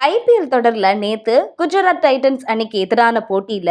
IPL தொடர்ல நேத்து Gujarat Titans அணிக்கு எதிரான போட்டியில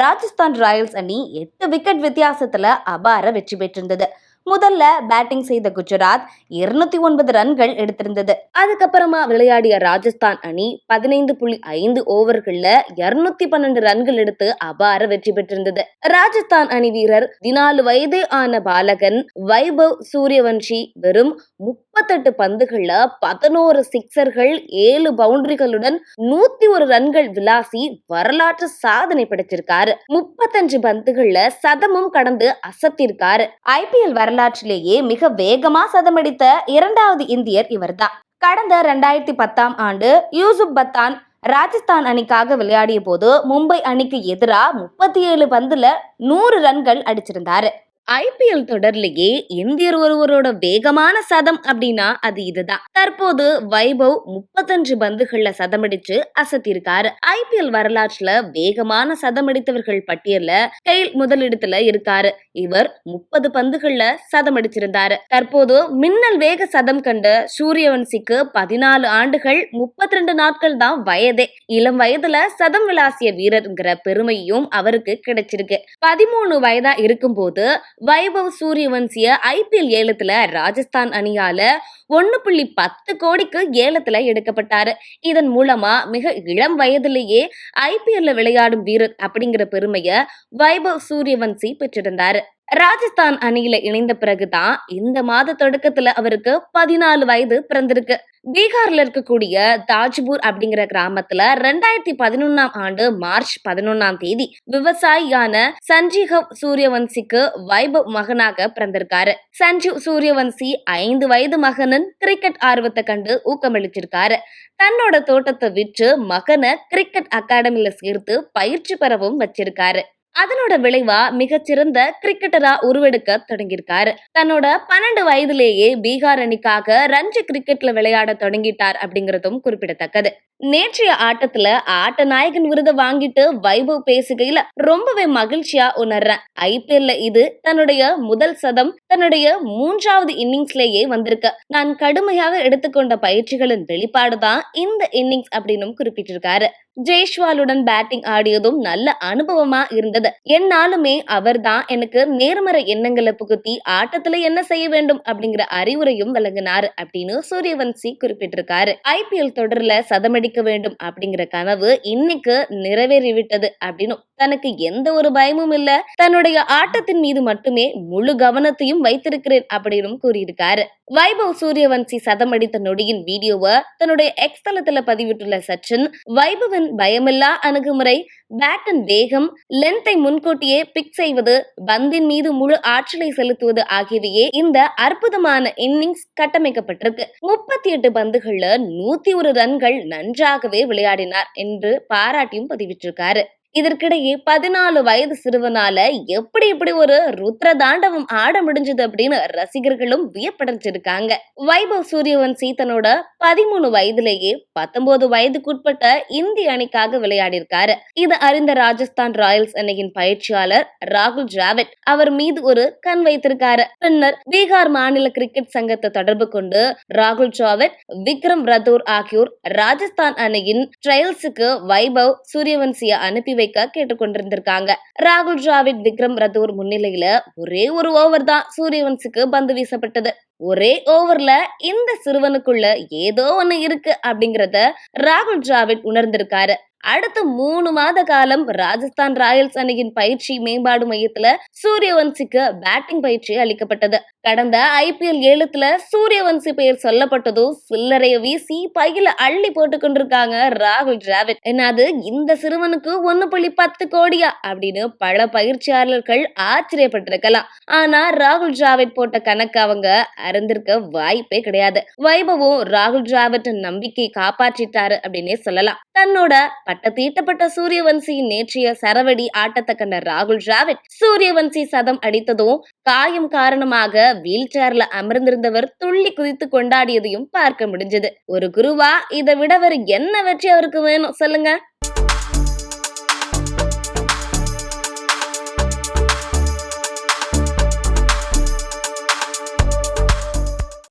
ராஜஸ்தான் ராயல்ஸ் அணி 8 விக்கெட் வித்தியாசத்துல அபார வெற்றி பெற்றிருந்தது. முதல்ல பேட்டிங் செய்த குஜராத் 209 ரன்கள் எடுத்திருந்தது. அதுக்கப்புறமா விளையாடிய ராஜஸ்தான் அணி 15.5 ஓவர்கள்ல 212 ரன்கள் எடுத்து அபார வெற்றி பெற்றிருந்தது. ராஜஸ்தான் அணி வீரர் 14 வயதே ஆன பாலகன் வைபவ் சூரியவன்ஷி வெறும் 38 பந்துகள்ல 11 சிக்சர்கள் 7 பவுண்டரிகளுடன் 101 ரன்கள் விளாசி வரலாற்று சாதனை படைச்சிருக்காரு. 35 பந்துகள்ல சதமும் கடந்து அசத்திருக்காரு. ஐபிஎல் வரலாற்றிலேயே மிக வேகமா சதமடித்த இரண்டாவது இந்தியர் இவர்தான். கடந்த 2010ஆம் ஆண்டு யூசுப் பத்தான் ராஜஸ்தான் அணிக்காக விளையாடிய போது மும்பை அணிக்கு எதிராக 37 பந்துல 100 ரன்கள் அடிச்சிருந்தாரு. ஐபிஎல் தொடர்லயே இந்தியர் ஒருவரோட வேகமான சதம் அப்படின்னா அது இதுதான். தற்போது வைபவ் 35 பந்துகள்ல சதமடிச்சு அசத்திருக்காரு. ஐபிஎல் வரலாற்றுல வேகமான சதமடித்தவர்கள் பட்டியல்ல கைல் முதலிடத்துல இருக்காரு. இவர் 30 பந்துகள்ல சதமடிச்சிருந்தாரு. தற்போது மின்னல் வேக சதம் கண்ட சூரியவன்சிக்கு 14 ஆண்டுகள் 32 நாட்கள் தான் வயதே. இளம் வயதுல சதம் விளாசிய வீரர்ங்கிற பெருமையும் அவருக்கு கிடைச்சிருக்கு. 13 வயதா இருக்கும் போது வைபவ் சூரியவன்சிய ஐபிஎல் ஏலத்துல ராஜஸ்தான் அணியால 1.10 கோடிக்கு ஏலத்துல எடுக்கப்பட்டாரு. இதன் மூலமா மிக இளம் வயதிலேயே ஐபிஎல்ல விளையாடும் வீரர் அப்படிங்கிற பெருமைய வைபவ் சூரியவன்சி பெற்றிருந்தாரு. ராஜஸ்தான் அணியில இணைந்த பிறகுதான் இந்த மாத தொடக்கத்துல அவருக்கு 14 வயது பிறந்திருக்கு. பீகார்ல இருக்கக்கூடிய தாஜ்பூர் அப்படிங்கிற கிராமத்துல 2011ஆம் ஆண்டு மார்ச் 11ஆம் தேதி விவசாயியான சஞ்சீவ் சூரியவன்சிக்கு வைபவ் மகனாக பிறந்திருக்காரு. சஞ்சீவ் சூரியவன்சி 5 வயது மகனின் கிரிக்கெட் ஆர்வத்தை கண்டு ஊக்கமளிச்சிருக்காரு. தன்னோட தோட்டத்தை விற்று மகனை கிரிக்கெட் அகாடமில சேர்த்து பயிற்சி பெறவும் வச்சிருக்காரு. அதனோட விளைவா மிகச்சிறந்த கிரிக்கெட்டரா உருவெடுக்க தொடங்கியிருக்காரு. தன்னோட 12 வயதிலேயே பீகார் அணிக்காக ரஞ்சி கிரிக்கெட்ல விளையாட தொடங்கிட்டார் அப்படிங்கறதும் குறிப்பிடத்தக்கது. நேற்றைய ஆட்டத்துல ஆட்ட நாயகன் விருதை வாங்கிட்டு வைபவ் பேசுகையில ரொம்பவே மகிழ்ச்சியா உணர்றேன். ஐபிஎல்ல இது தன்னுடைய முதல் சதம் தன்னுடைய 3வது இன்னிங்ஸ்லயே வந்திருக்கு. நான் கடுமையாக எடுத்துக்கொண்ட பயிற்சிகளின் வெளிப்பாடுதான் இந்த இன்னிங்ஸ் அப்படின்னு குறிப்பிட்டிருக்காரு. ஜெய்ஷ்வாலுடன் பேட்டிங் ஆடியதும் நல்ல அனுபவமா இருந்தது. என்னாலுமே அவர் தான் எனக்கு நேர்மறை எண்ணங்களை புகுத்தி ஆட்டத்துல என்ன செய்ய வேண்டும் அப்படிங்கிற அறிவுரையும் வழங்கினாரு அப்படின்னு சூரியவன்சி குறிப்பிட்டிருக்காரு. ஐபிஎல் தொடர்ல சதமடிக்க வேண்டும் அப்படிங்கிற கனவு இன்னைக்கு நிறைவேறிவிட்டது அப்படின்னு தனக்கு எந்த ஒரு பயமும் இல்ல, தன்னுடைய ஆட்டத்தின் மீது மட்டுமே முழு கவனத்தையும் வைத்திருக்கிறேன் அப்படின்னு கூறியிருக்காரு. வைபவ் சூரியவன்சி சதமடித்த நொடியின் வீடியோவை தன்னுடைய எக்ஸ் தளத்துல பதிவிட்டுள்ள சச்சின், வைபவின் பயமில்லா அணுகுமுறை, பேட்டின் வேகம், லென்த்தை முன்கூட்டியே பிக் செய்வது, பந்தின் மீது முழு ஆற்றலை செலுத்துவது ஆகியவையே இந்த அற்புதமான இன்னிங்ஸ் கட்டமைக்கப்பட்டிருக்கு. 38 பந்துகள்ல 101 ரன்கள் நன்றாகவே விளையாடினார் என்று பாராட்டியும் பதிவிட்டிருக்காரு. இதற்கிடையே 14 வயது சிறுவனால எப்படி இப்படி ஒரு ருத்ர தாண்டவம் ஆட முடிஞ்சது அப்படின்னு ரசிகர்களும் வியப்படைஞ்சிருக்காங்க. வைபவ் சூரியவன்சி தன்னோட 13 வயதிலேயே 19 வயதுக்குட்பட்ட இந்திய அணிக்காக விளையாடி இருக்காரு. இது அறிந்த ராஜஸ்தான் ராயல்ஸ் அணியின் பயிற்சியாளர் ராகுல் டிராவிட் அவர் மீது ஒரு கண் வைத்திருக்காரு. பின்னர் பீகார் மாநில கிரிக்கெட் சங்கத்தை தொடர்பு கொண்டு ராகுல் டிராவிட், விக்ரம் ரத்தோர் ஆகியோர் ராஜஸ்தான் அணியின் ட்ரையல்ஸுக்கு வைபவ் சூரியவன்சியை அனுப்பி கேட்டுக்கொண்டிருந்திருக்காங்க. ராகுல் டிராவிட், விக்ரம் ரத்தோர் முன்னிலையில ஒரே ஒரு ஓவர் தான் சூரியவன்சிக்கு பந்து வீசப்பட்டது. ஒரே ஓவர்ல இந்த சிறுவனுக்குள்ள ஏதோ ஒண்ணு இருக்கு அப்படிங்கறத ராகுல் டிராவிட் உணர்ந்திருக்காரு. அடுத்த 3 மாத காலம் ராஜஸ்தான் ராயல்ஸ் அணியின் பயிற்சி மேம்பாடு மையத்துல சூரியவன்சிக்கு பேட்டிங் பயிற்சி அளிக்கப்பட்டது. கடந்த ஐபிஎல் ஏலத்துல சூரியவன்சி பெயர் சொல்லப்பட்டதும் சில்லறைய வீசி பையில அள்ளி போட்டு கொண்டிருக்காங்க ராகுல் டிராவிட். என்னது இந்த சிறுவனுக்கு 1.10 கோடியா அப்படின்னு பல பயிற்சியாளர்கள் ஆச்சரியப்பட்டிருக்கலாம். ஆனா ராகுல் டிராவிட் போட்ட கணக்கு அவங்க அறிந்திருக்க வாய்ப்பே கிடையாது. வைபவும் ராகுல் டிராவிட் நம்பிக்கை காப்பாற்றிட்டாரு அப்படின்னே சொல்லலாம். தன்னோட பட்டத்தீட்டப்பட்ட சூரியவன்சியின் நேற்றைய சரவடி ஆட்டத்தை கண்ட ராகுல் டிராவிட் சூரியவன்சி சதம் அடித்ததும் காயம் காரணமாக வீல் சேர்ல அமர்ந்திருந்தவர் துள்ளி குதித்து கொண்டாடியதையும் பார்க்க முடிஞ்சது. ஒரு குருவா இதை விட வேறு என்ன வெற்றி அவருக்கு வேணும் சொல்லுங்க.